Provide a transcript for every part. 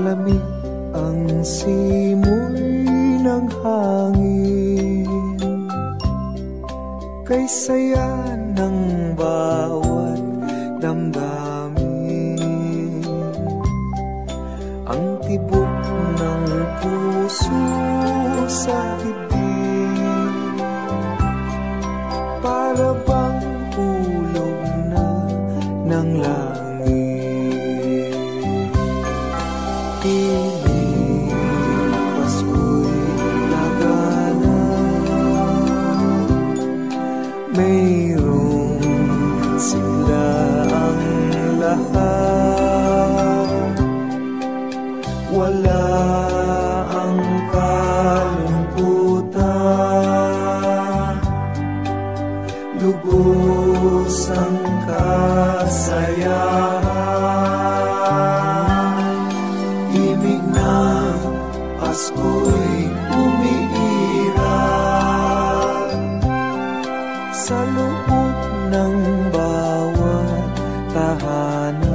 Malamig ang simoy ng hangin, kay saya ng bawat damdamin. Ang tibok ng puso sa dibdib, para bang hulog na ng langit. Piling Pasko'y lagana, mayroong sigla ang lahat. Wala ang kalungkutan, lubos ang kasayahan. Himig ng Pasko'y umiiral sa loob ng bawat tahanan.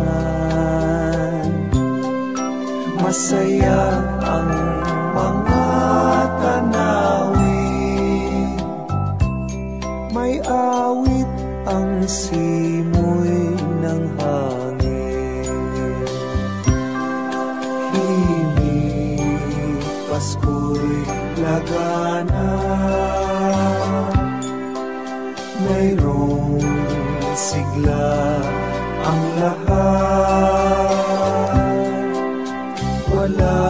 Masaya ang mga tanawin, may awit ang simoy ng hangin. Himig Pasko'y lagana, mayroong sigla ang lahat. Wala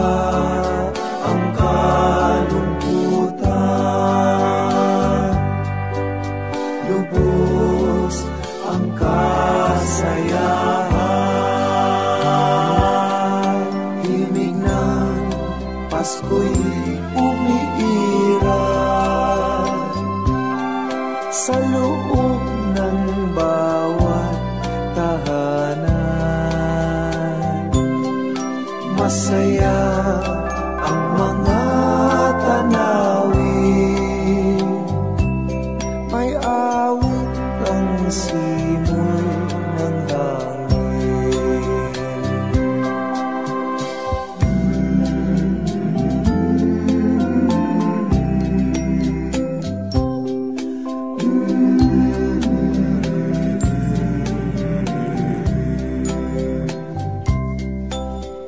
ang kalungkutan, lubos ang kasayahan. Himig ng Pasko'y umiiral sa loob ng bawat tahanan. Masaya ang mga tanawin, may awit ang simoy ng hangin.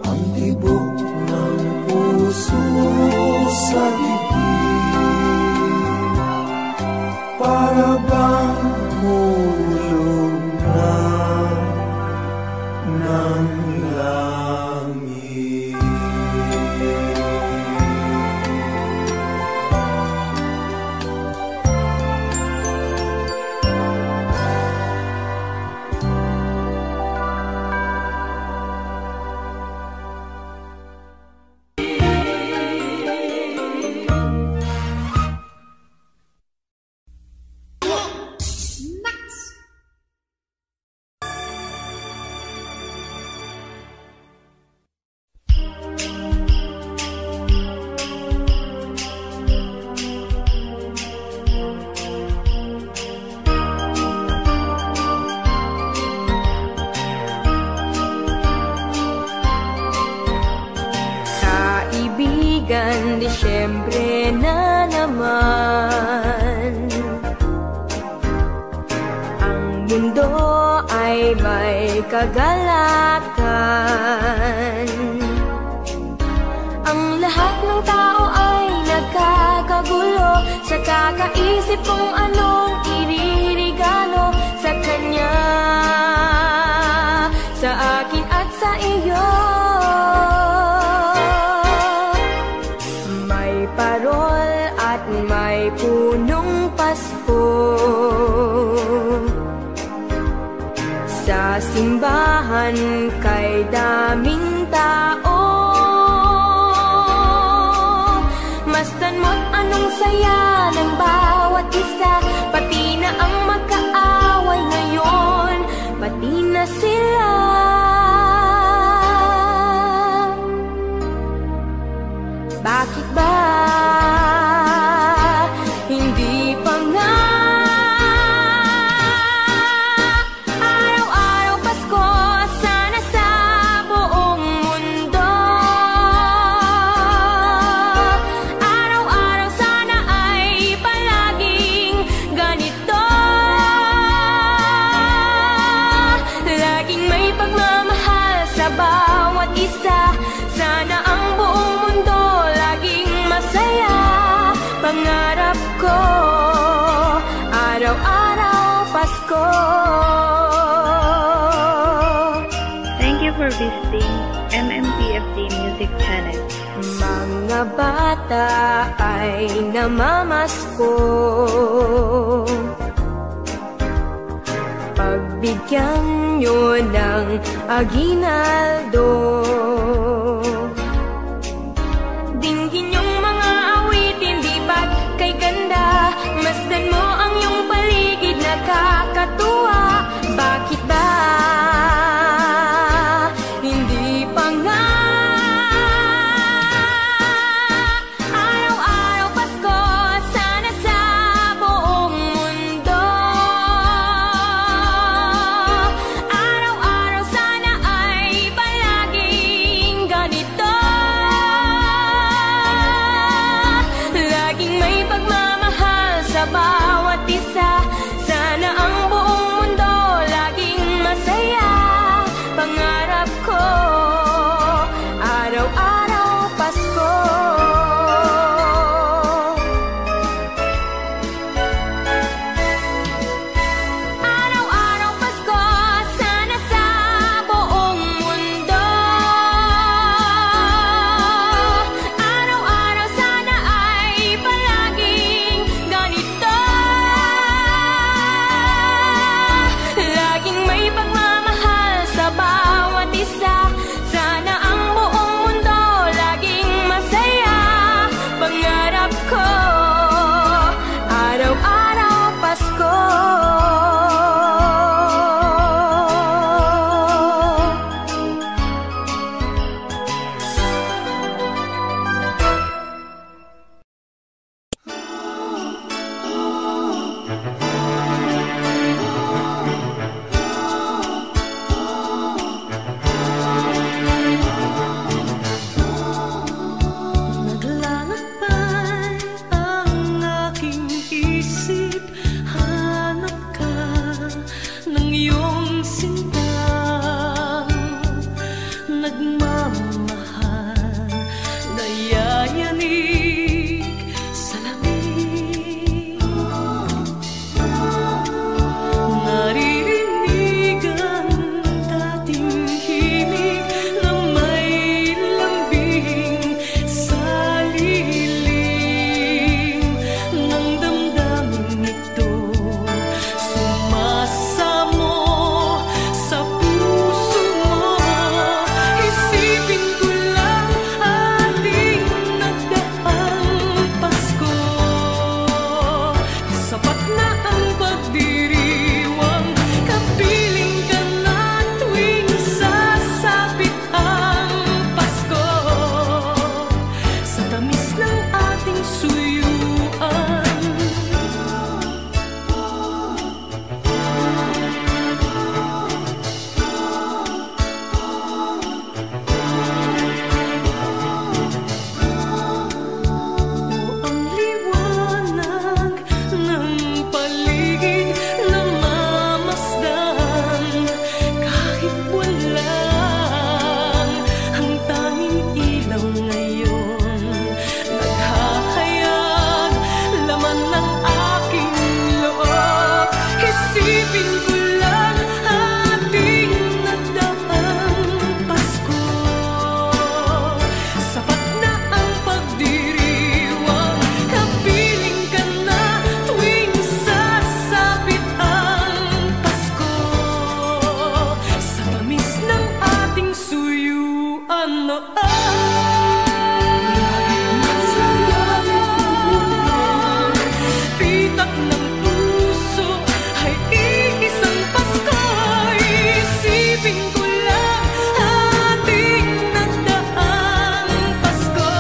Ang tibok ng puso sa dibdib, para bang hulog na ng langit. Kaibigan, Disyembre na naman. Ang mundo ay may kagalakan. Ang lahat ng tao ay nagkakagulo sa kakaisip kung anong iririgalo sa kanya, sa akin at sa iyo. Parol at may punong Pasko sa simbahan kay daming tao. Masdan mo't anong saya ng bawat isa, pati na ang magkaaway ngayon, pati na sila. Bakit ba hindi pa nga araw-araw Pasko sana sa buong mundo? bawat isa. Sana ang buong mundo laging masaya. Pangarap ko, araw-araw Pasko. Thank you for visiting MMPFD Music Channel. Mga bata ay namamasko. Pagbigyan nyo ng aginaldo. Dinggin yung mga awitin, lipat kay ganda. Masdan mo ang iyong paligid, nakakatuwa. Bakit ba hindi pa nga araw-araw Pasko? Sana sa buong mundo araw-araw sana ay palaging ganito. Laging may pagmamahal sa bawat isa. Sana ang buong mundo laging masaya. Pangarap ko, araw-araw Pasko. Araw-araw Pasko, sana sa buong mundo araw-araw sana ay palaging ganito. Laging may pagmamahal sa bawat isa. Sana ang buong mundo laging masaya. Pangarap ko, araw-araw Pasko. Naglalakbay ang aking isip, hanap ka ng iyong sinta. Nagmamahal na yayanig sa lamig. Naririnig ang dating himig na may lambing sa lilim ng damdamin ito. Sumasamo sa puso mo. Isipin ko lang ating nagdaang Pasko. Sapat na ang pagdiriwang, kapiling ka na tuwing sasapit ang Pasko. Sa tamis ng ating suyuan, o ang liwanag ng paligid na mamasdan. Kahit buwan lang ang tanging ilaw ngayon, naghahayag laman ng aking loob. Isipin ko lang ating nagdaang Pasko. Sapat na ang pagdiriwang, kapiling ka na tuwing sasapit ang Pasko. Sa tamis ng ating suyuan, laging masaya. Pitak ng puso ay iisang Pasko. Isipin ko lang ating nagdaang Pasko.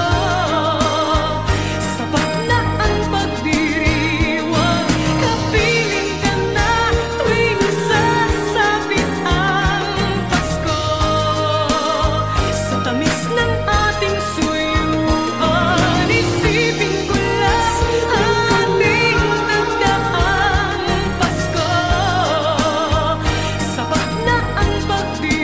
Sapat na ang pagdiriwang, kapiling ka na tuwing sasapit ang Pasko. Sa tamis ng ating suyuan, isipin ko lang ating nagdaang Pasko. Sapat na ang pagdiriwang,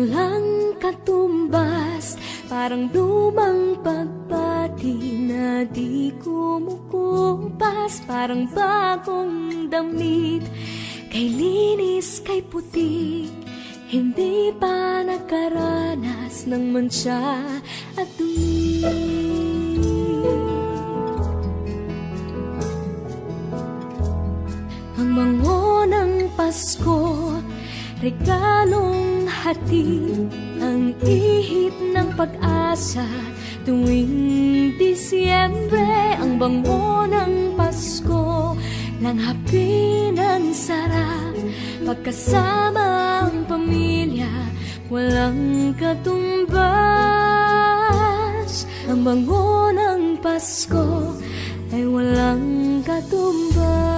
walang katumbas, parang lumang pagpati na di kumukupas, parang bagong damit, kay linis, kay puti, hindi pa nakaranas ng mantsa at dumi. Ang bango ng Pasko, regalong hatid, ang ihip ng pag-asa tuwing Disyembre. Ang bango ng Pasko, langhapi ng sarap, pagkasama ang pamilya, walang katumbas. Ang bango ng Pasko ay walang katumbas.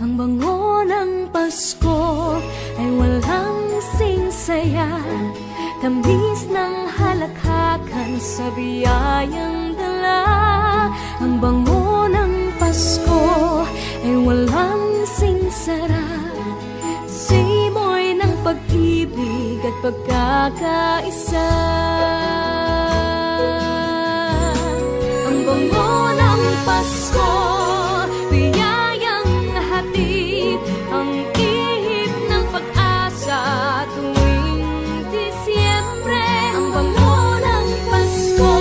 Ang bango ng Pasko ay walang singsaya, tamis ng halakhakan sa biyayang dala. Ang bango ng Pasko ay walang singsara, simoy ng pag-ibig at pagkakaisa. Ang bango ng Pasko, biyayang hatid, ang ihip ng pag-asa tuwing Disyembre. Ang bango ng Pasko,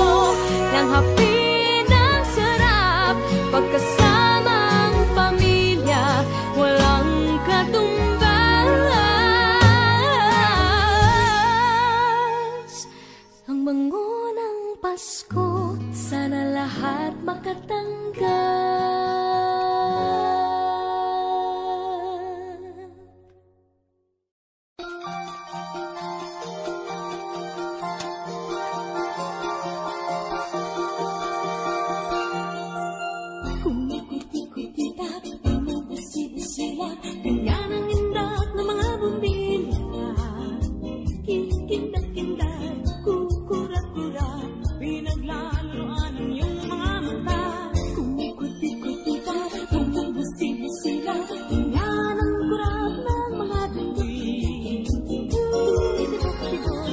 langhapi ng sarap, pagkasama ang pamilya, walang katumbas. Ang bango ng Pasko, sana lahat makatanggap. Kumikuti-kutitap, umubusi-busila, ganyan ang indak ng mga bumbilya. Kindat-kindat, kukura-kura, pinaglalaroan ang iyong mga mata. Kumikuti-kutitap, umubusi-busila, ganyan ang kurap ng mga bumbilya. Tibok-tibok,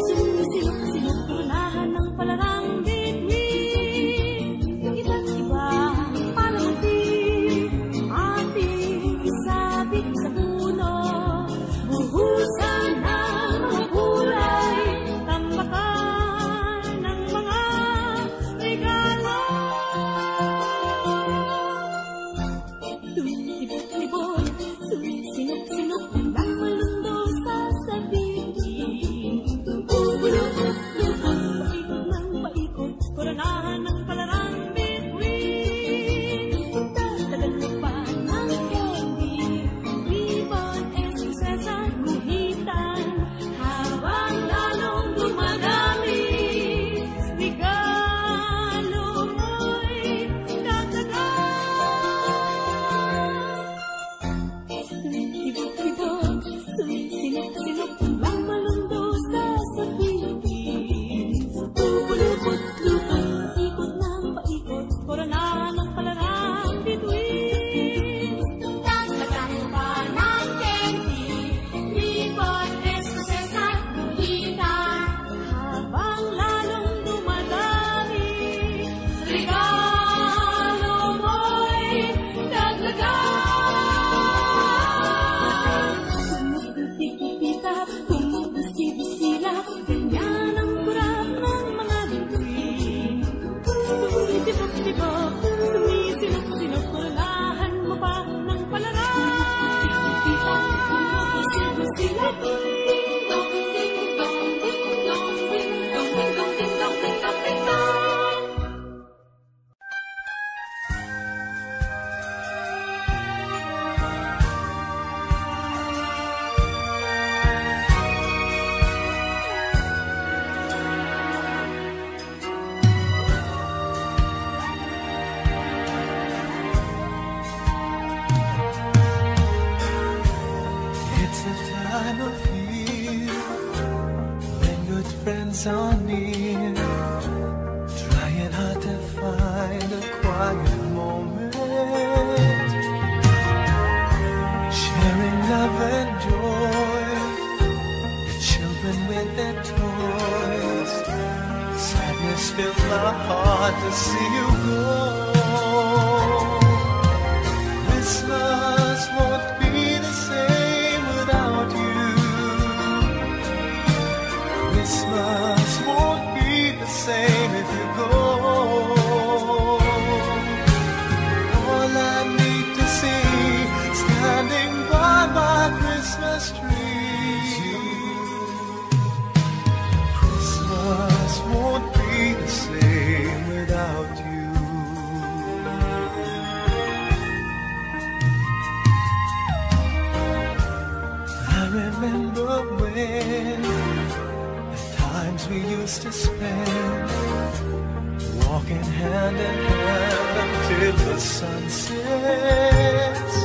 sumusilok-silok, turunahan ng palarang bituin. Yung iba't iba, ating isabit sa puno, buhusan ng mga kulay, tambakan ng mga regalo. Tibok-tibok, sinok-sinok, ang malundo sa sabihin. Lupot-lupot, paikot ng paikot, koronahan ng palarang bituin. Tagal pa ng candy, ribbon, esses at guhitan, habang lalong dumadami, regalo mo'y dagdagan. Tibok-tibok, sinok-sinok, ang malundo sa sabihin. Lupot-lupot, paikot ng paikot, koronahan ng palarang bituin. Dagdagan pa ng candy, ribbon, esses at guhitan, habang lalong dumadami, regalo mo'y dagdagan. Kumikuti-kutitap, umubusi-busila, ganyan ang kurap ng mga bituin. Tibok-tibok, sumisilok-silok, koronahan mo pa ng palarang. Umubusi-busila, It's a time of year when good friends are near, trying hard to find a quiet moment, sharing love and joy. fills my heart to see you go. Christmas won't be the same without you. Christmas won't be the same if you go. All I need to see standing by my Christmas tree. Christmas won't be the same without you. I remember when the times we used to spend walking hand in hand until the sun sets.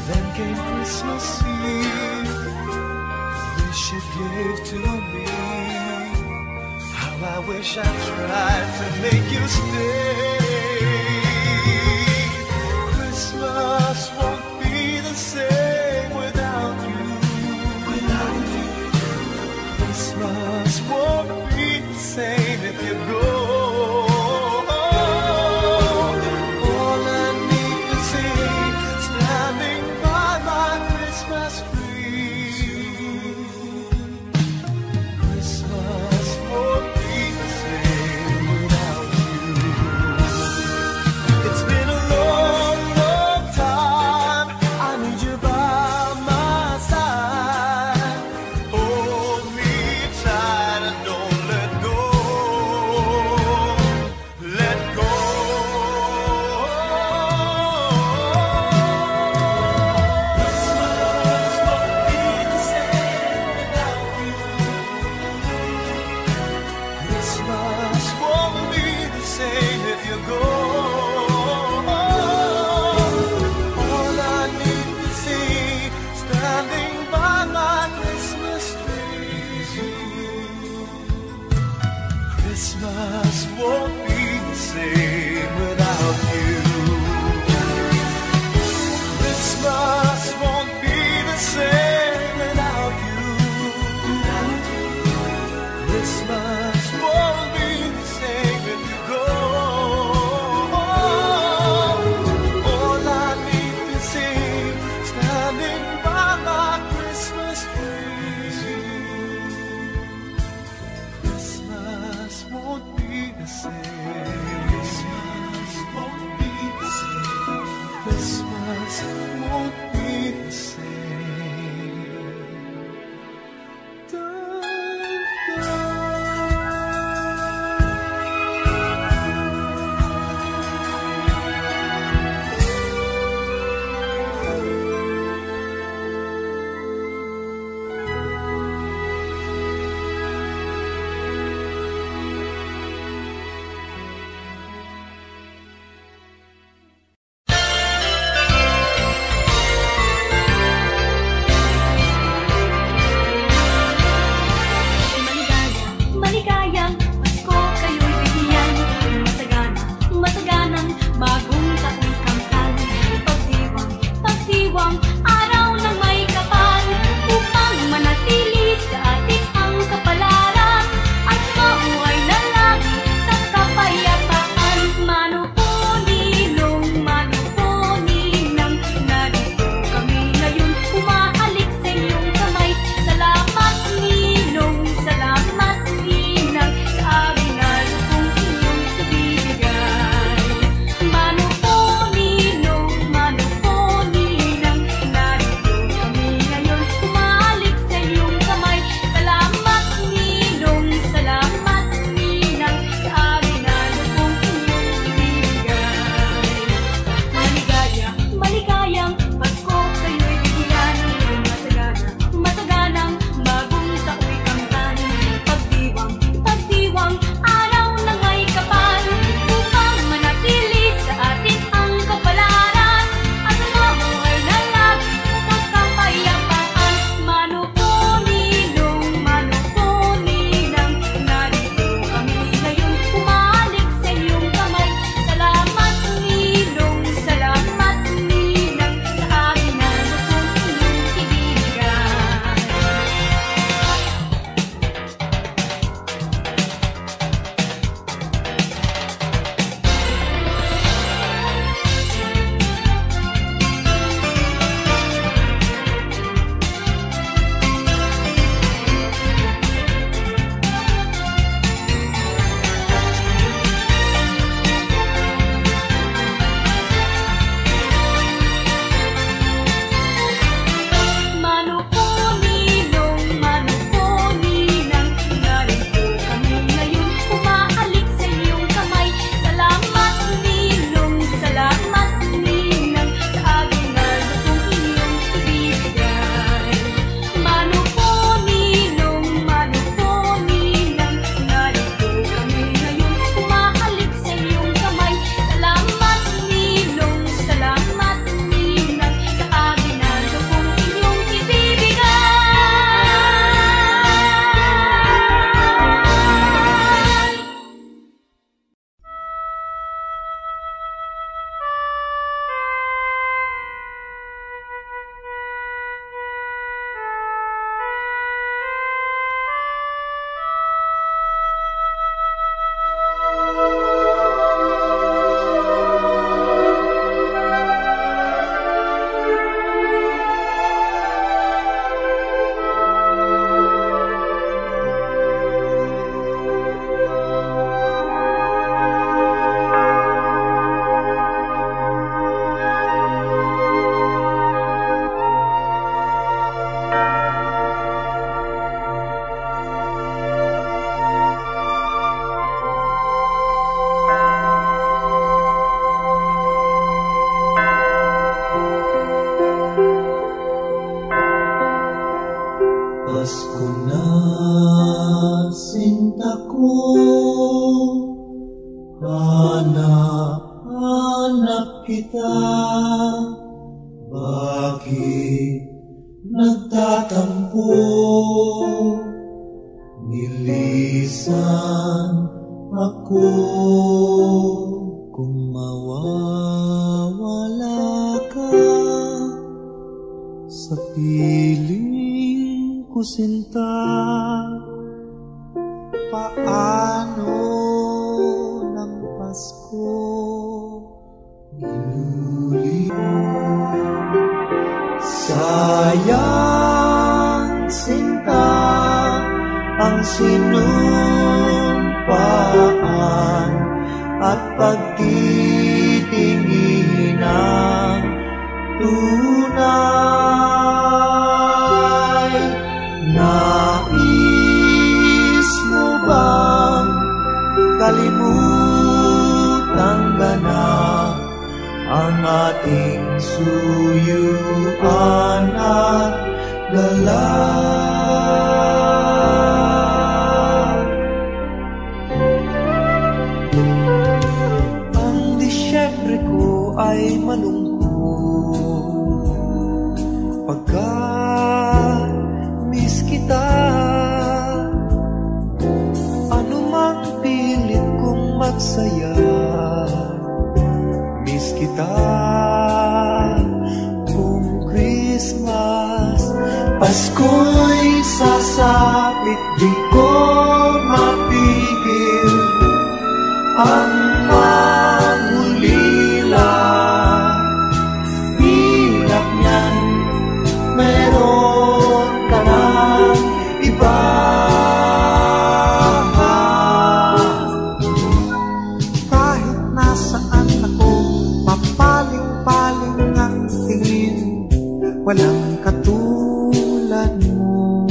Then came Christmas Eve, the wish you gave to me. How I wish I tried to make you stay. Christmas won't be the same without you. Christmas won't be the same if you go. All I need to see standing by my Christmas tree. Christmas won't be the same without you. Pasko na, sinta ko, hanap kita. Bakit nagtatampo? Nilisan ako. Kung mawawala ka sa piling ko, sinta, paano ng Pasko niluli mo? Sayang, sinta, ang sinumpaan at pagtitingin ng tunay. Nais mo bang kalimutan ka na ang ating suyuan at galak? Ang Disyembre ko ay malungkot pagkat miss kita. Ano mang pilit kong magsaya, miss kita. Kung Christmas, Pasko'y sasapit, di ko mapigil ang mangulila. Hirap niyan, meron ka ng iba. Kahit nasaan ako, papaling-paling ang tingin, walang katulad mo.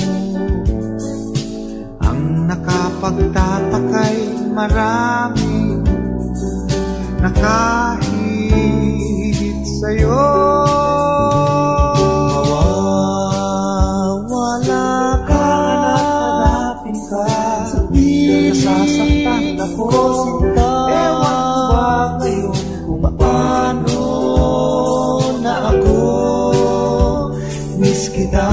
Ang nakapagtatakay, marami nakahit sa'yo. Mawawala ka, hanapin ka, nasasaktan ako, sinta. Ewan ba ngayon kung paano na ako miss kita.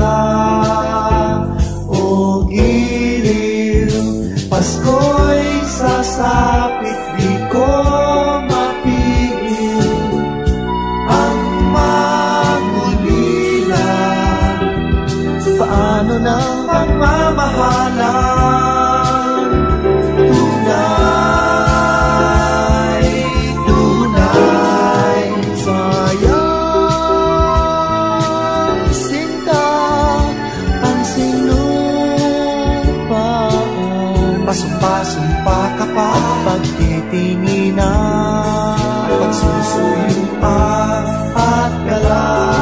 O giliw, Pasko'y sasapit, di ko mapigil ang mangulila. Paano na pagmamahalan? Tunay, tunay. Sayang, sinta, ang sinumpaan. Pasumpa-sumpa ka pa, pagtitinginan, pagsusuyuan at galak.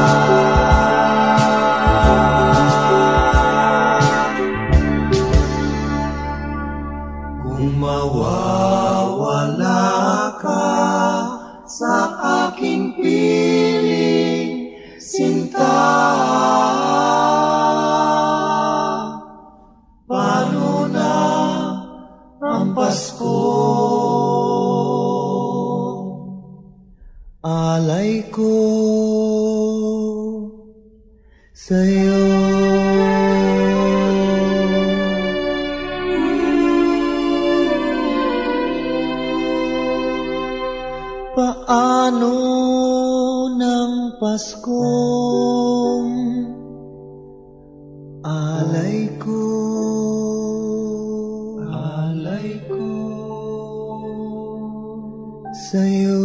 Kung mawawala ka sa aking piling, sinta, paano na ang Pasko? Alay ko sa'yo. Paano ng Paskong alay ko, alay ko sa'yo.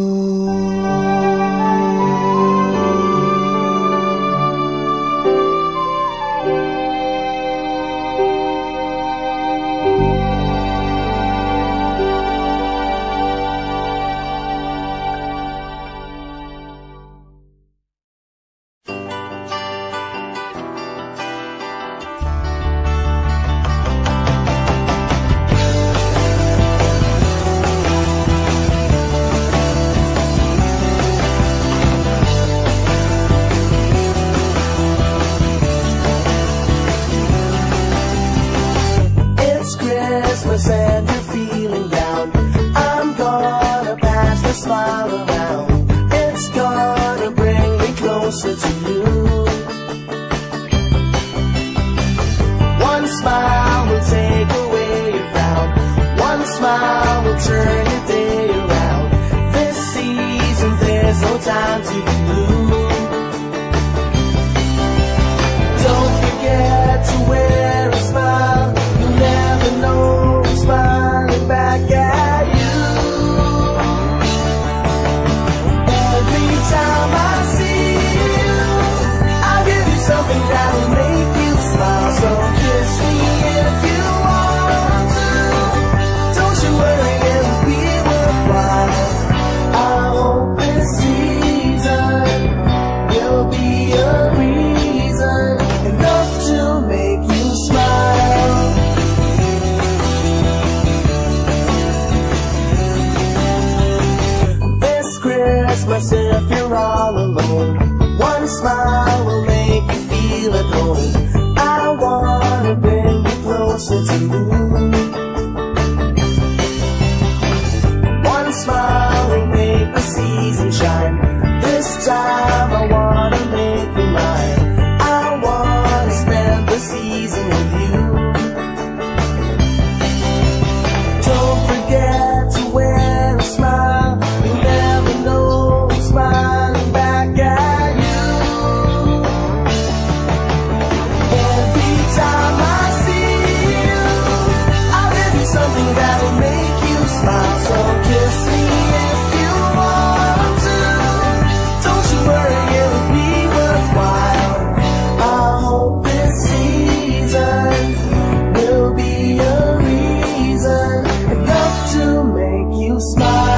smile will take away your frown. One smile will turn your day around. This season there's no time to be blue. Don't forget to wear a smile. You'll never know who's smiling back at you. Every time I see you, I'll give you something that will make you smile. So kiss me if you want to. Don't you worry, it'll be worthwhile. I hope this season will be a reason enough to make you smile. This Christmas, if you're all alone, one smile will make you feel at home. I wanna bring you closer to me. One smile will make the season shine. This time I wanna make you mine. I wanna spend the season with you. Don't forget to wear a smile. You'll never know who's smiling back at you. Every time I see you, I'll give you something that will make you smile. So kiss me if you want to. Don't you worry, it'll be worthwhile. I hope this season will be a reason enough to make you smile.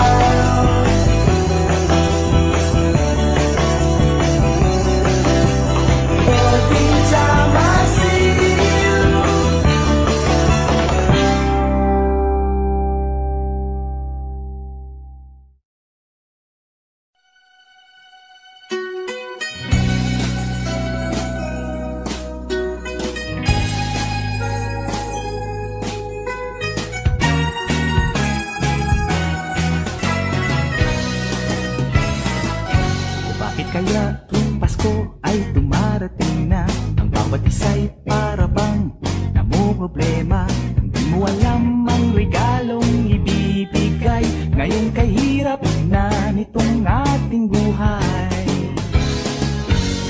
Every time I see you. Bakit kaya tuwing Pasko ay dumarating na? Ang bawat isa'y para bang namumroblema. Hindi mo alam ang regalong ibibigay ngayong kahirap na nitong ating buhay.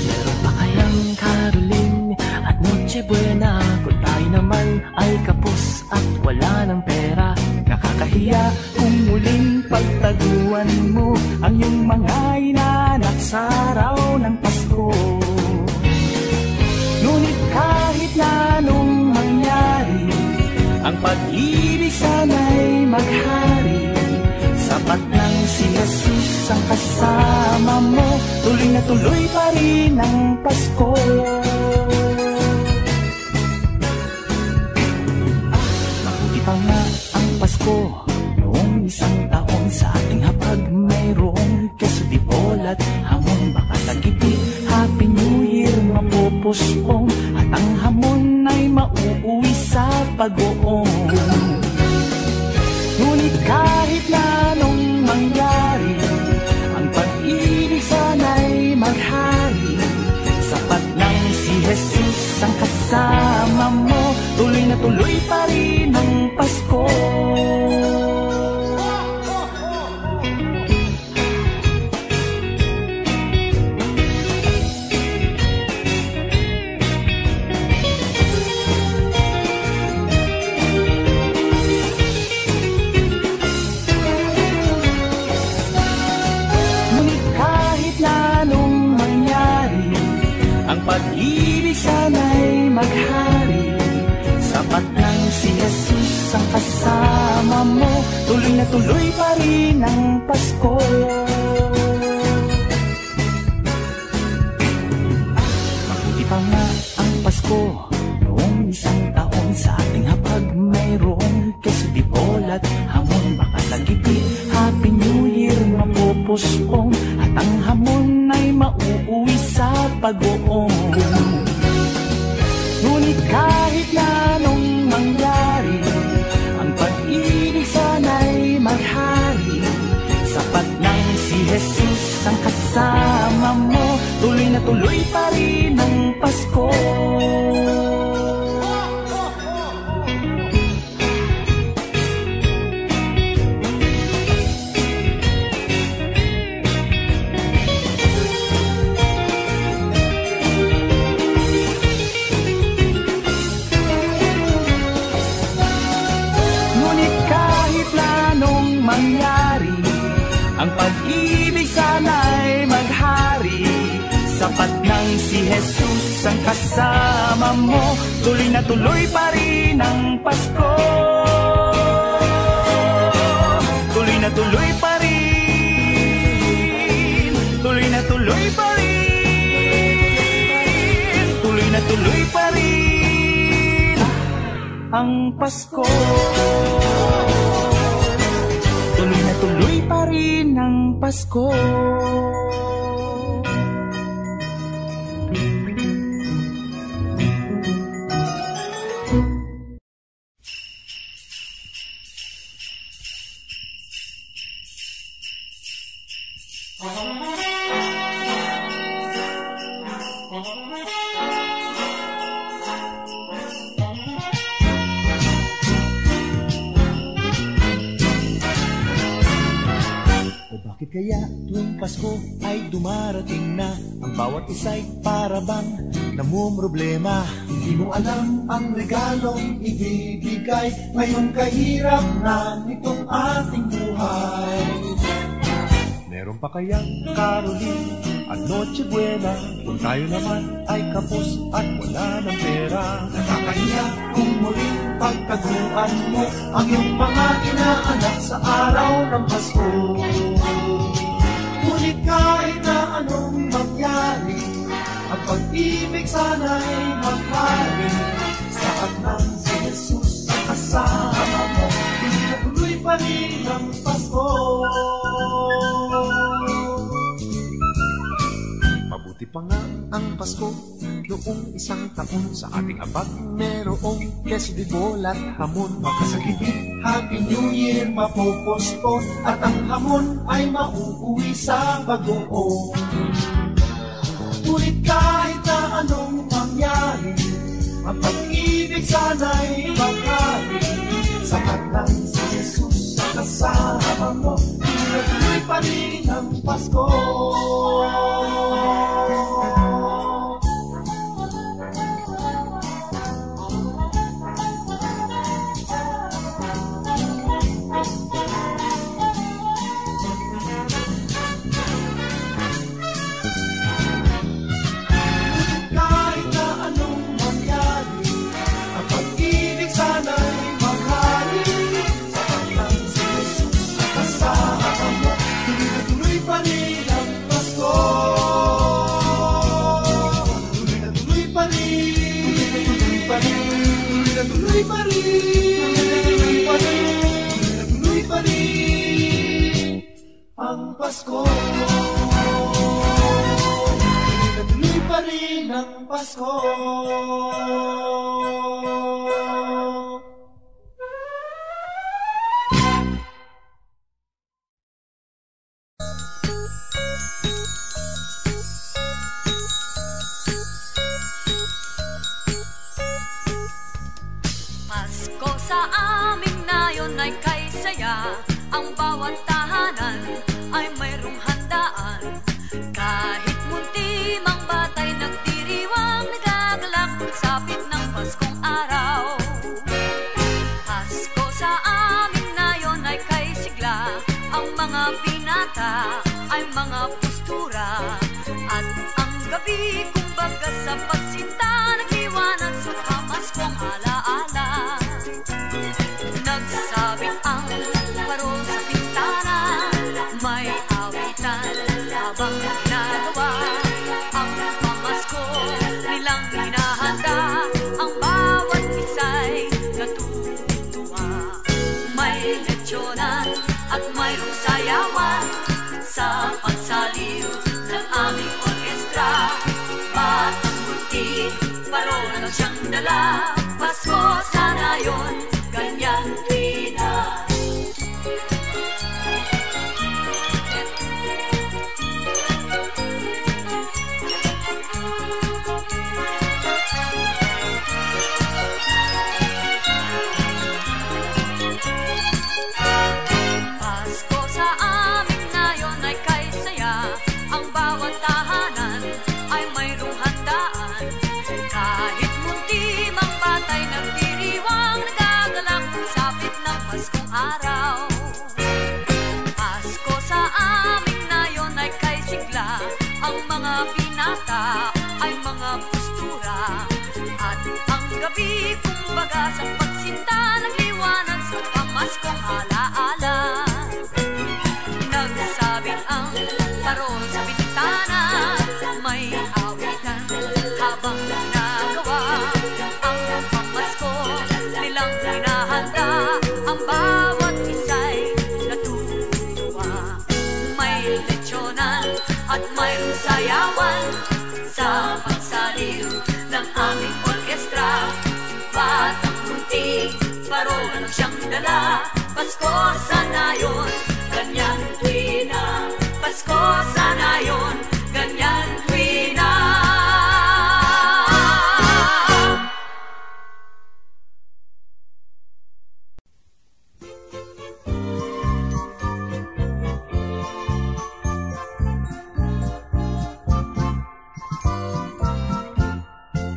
Meron pa kayang Caroling at Noche Buena kung tayo naman ay kapos at wala ng pera? Nakakahiya kung muling pagtaguan mo ang iyong mga inaanak sa araw ng Pasko. Ngunit kahit na anong mangyari, ang pag-ibig sana'y maghari. Sapat lang si Jesus ang kasama mo, tuloy na tuloy pa rin ang Pasko. Mabuti pa nga ang Pasko noong isang taon, sa ating hapag mayroong keso di bolat, hamon baka sa gitid. Happy New Year mapupuspong at ang hamon ay mauuwi sa pag-uong. Ngunit kahit na anong mangyari, ang pag-ibig sana'y maghari. Sapat lang si Jesus ang kasama mo, tuloy na tuloy pa rin ang Pasko. Pag-ibig sana'y maghari. Sapat lang si Jesus ang kasama mo, tuloy na tuloy pa rin ang Pasko. Mabuti pa nga ang Pasko noong isang taon, sa ating hapag mayroong keso di bolat, hamon baka sa gitid. Happy New Year mapupuspong at ang hamon ay mauuwi sa pag-uong. Ngunit kahit na anong mangyari, ang pag-ibig sana'y maghari. Sapat lang si Jesus ang kasama mo, tuloy na tuloy pa rin ang Pasko. kasama mo. Tuloy pa rin ang Pasko. Tuloy pa rin. Tuloy pa rin. Tuloy pa rin ang Pasko. Tuloy pa rin ang Pasko. Bakit kaya tuwing Pasko ay dumarating na ang bawat isa'y para bang namumroblema? Hindi mo alam ang regalong ibibigay ngayong kahirap na nitong ating buhay. Meron pa kayang Caroline at Noche Buena kung tayo naman ay kapos at wala ng pera? Nakakahiya kung muling pagtaguan mo ang iyong mga inaanak sa araw ng Pasko. Ngunit kahit na anong mangyari, ang pag-ibig sana'y magharing. Saat ng si Jesus ang kasama mo, tuloy pa rin ang Pasko. Mabuti pa nga ang Pasko noong isang taon. Sa ating abag merong queso de bol at hamon. Makasagipin, Happy New Year mapopospon, at ang hamon ay mauuwi sa bagoong. Ngunit kahit na anong mangyari, ang pag-ibig sana'y magharing. Sakat lang si Jesus sa kasama mo, tuloy pa rin ang Pasko. Tuloy pa rin ang Pasko. Tuloy pa rin ang Pasko. Pasko sa amin na yon ay kay saya. Ang bawat tahanan ay mayroong handaan. Kahit munti mang batay nagdiriwang, nagagalak sapit ng Paskong araw. Pasko sa amin na yon ay kay sigla. Ang mga binata ay mga postura, at ang gabi kumbaga sa pagsinta nag-iwanan sa pamaskong alaala. Nagsabit ang parol sa pintana, may awitan habang ginagawa ang pamasko nilang hinahanda. Ang bawat isa'y natutuwa. May lechyonan at mayroong sayawan sa pagsaliw ng aming orkestra. Batang multi, parol ang siyang dala. Pasko sana yon, ganyan rin na. Pasko sa amin na yon ay kay saya. Ang bawat tahanan ay mayroong handaan. Kahit munti mang batay nagdiriwang, nagagalak gabi, kumbaga sa pagsinta ng liwanag sa pamaskong alaala. Nagsabing ang parol sa bintana, may awitan habang ginagawa ang pamasko nilang hinahanda. Ang bawat isa'y natutuwa. May lechonan at mayroong sayawan sa pagsaliw ng aming orkestra. Batang munti, parol ang siyang dala. Pasko sana yun, ganyan tuwina. Pasko sana yun, ganyan tuwina.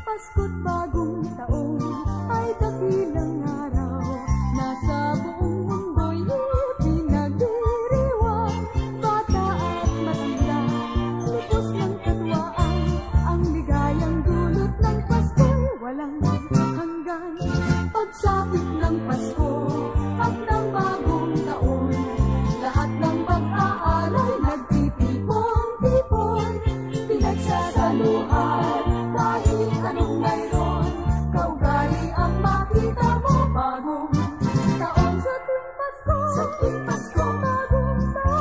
Pasko't bagong taon ay dakilang araw na sa buong mundo'y pinagdiriwang. Bata at matanda, lubos ng katwaan, ang ligayang dulot ng Pasko'y walang hanggan. Pagsapit ng Pasko at ng bagong taon, lahat ng pag-aaral nagtitipon-tipon, pinagsasaluhan kahit anong mayroon. Kaugali ang makita mo bagong taon sa tuwing Pasko. Sa tuwing Pasko,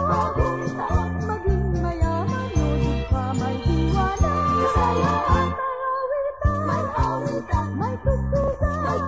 bagong taon, maging mayaman o dukha, may diwala, kasayaan, may awitan, may tugtugan,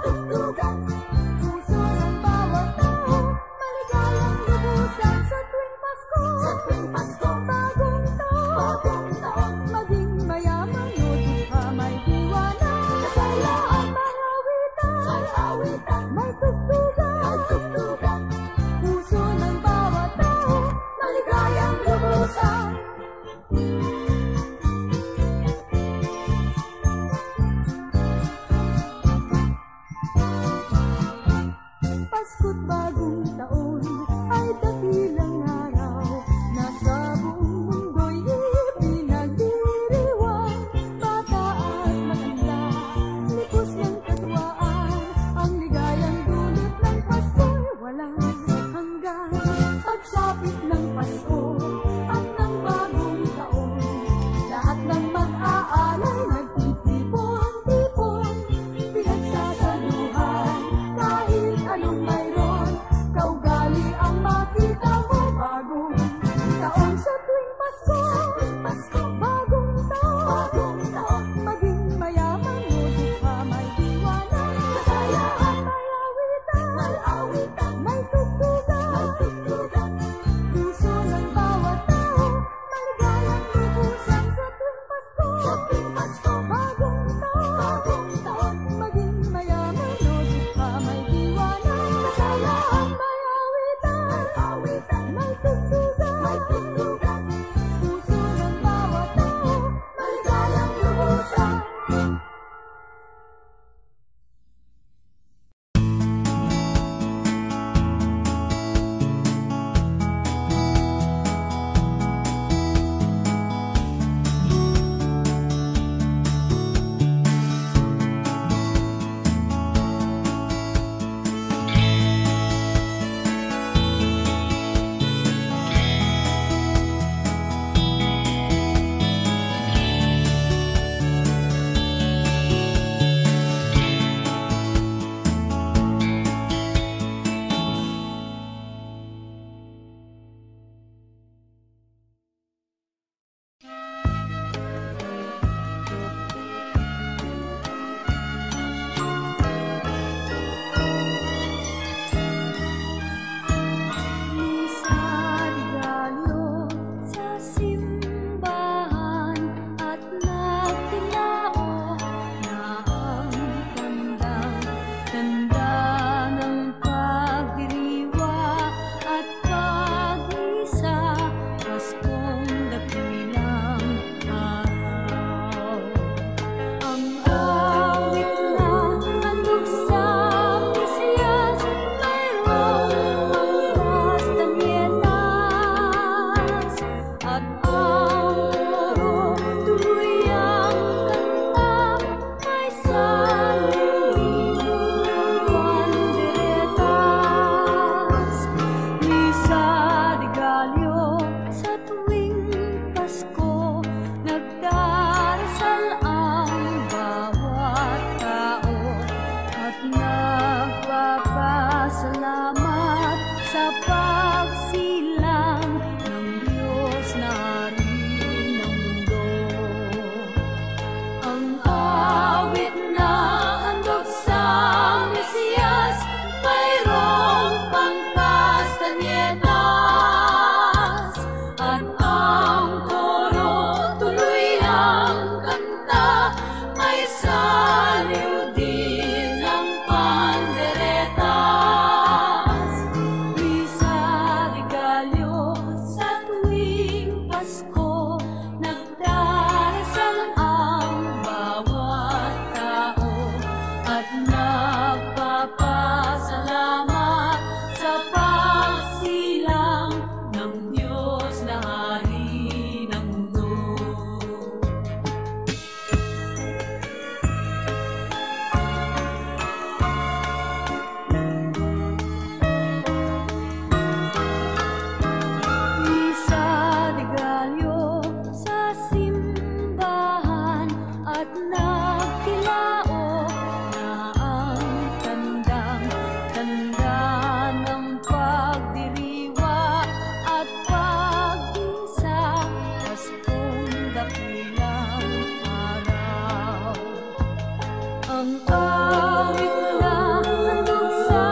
Ang awit na handog sa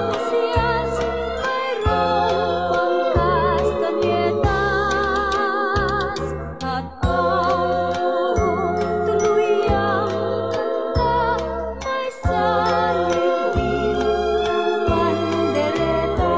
pusyas, mayroong pangkas kanyetas, at ang tuluyang kanta ay sa liwin ng panderetas.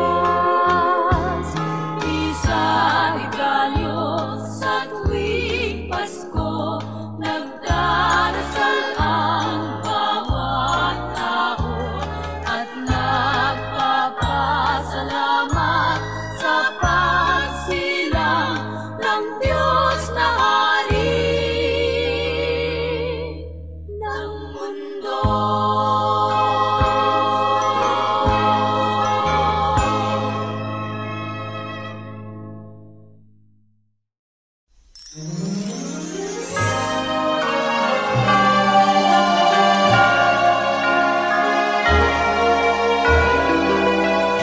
Isa-igalyo sa tuwing Pasko, nagdarasal ang bawat tao at nagpapasalamat sa pagsilang ng Diyos na Hari ng mundo.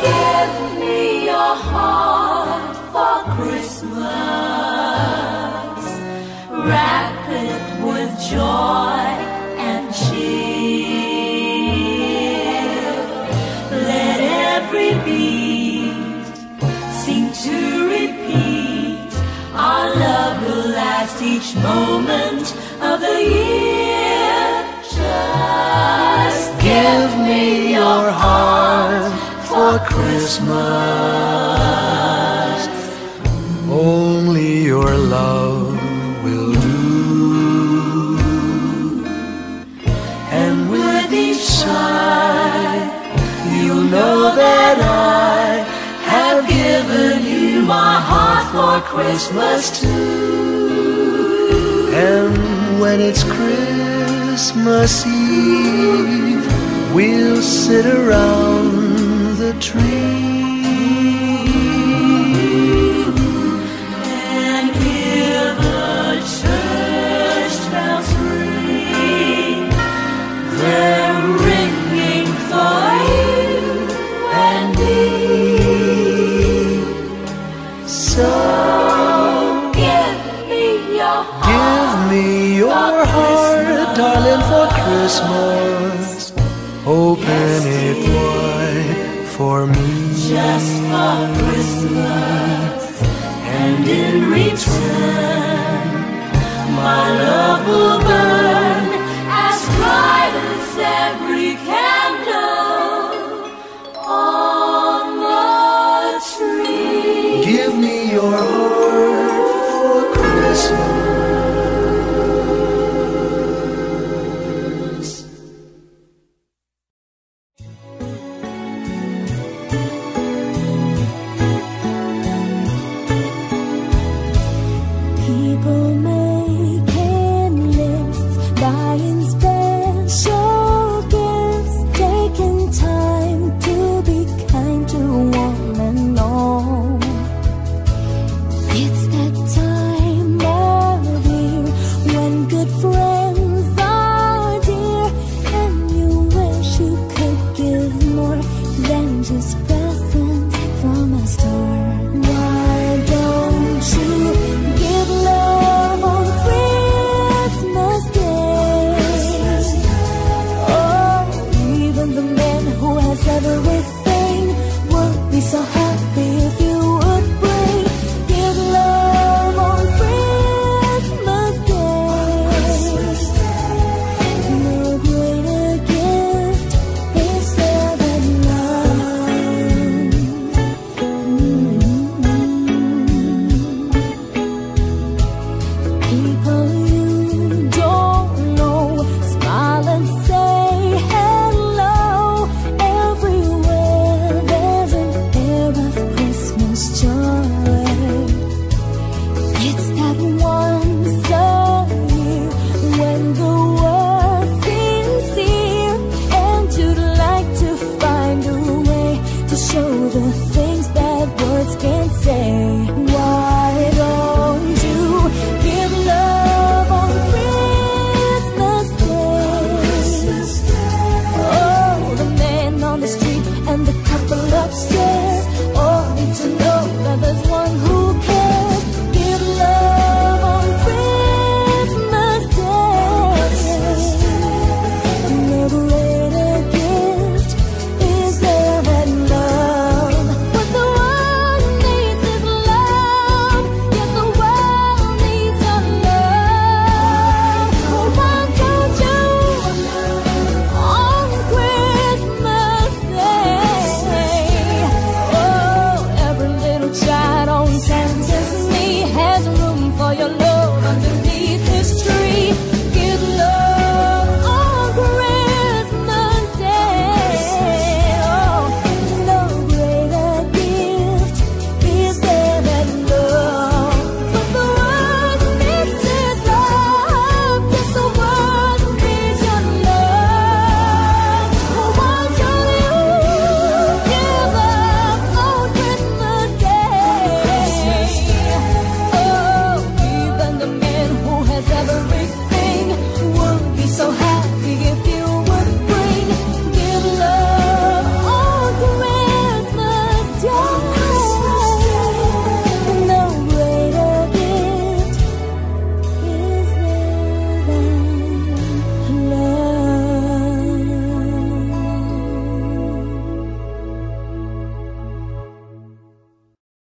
Give me your heart for Christmas. Wrap it with joy and cheer. Let every beat seem to repeat. Our love will last each moment of the year. Just give me your heart for Christmas. Only your love will do. And with each sigh, you'll know that I have given you my heart for Christmas too. And when it's Christmas Eve, we'll sit around the tree and hear the church bells ring. They're ringing for you and me. So give me your heart. Give me your heart, darling, for Christmas. Open it wide for me. Just for Christmas, and in return, my love will burn as bright as every candle on the tree. Give me your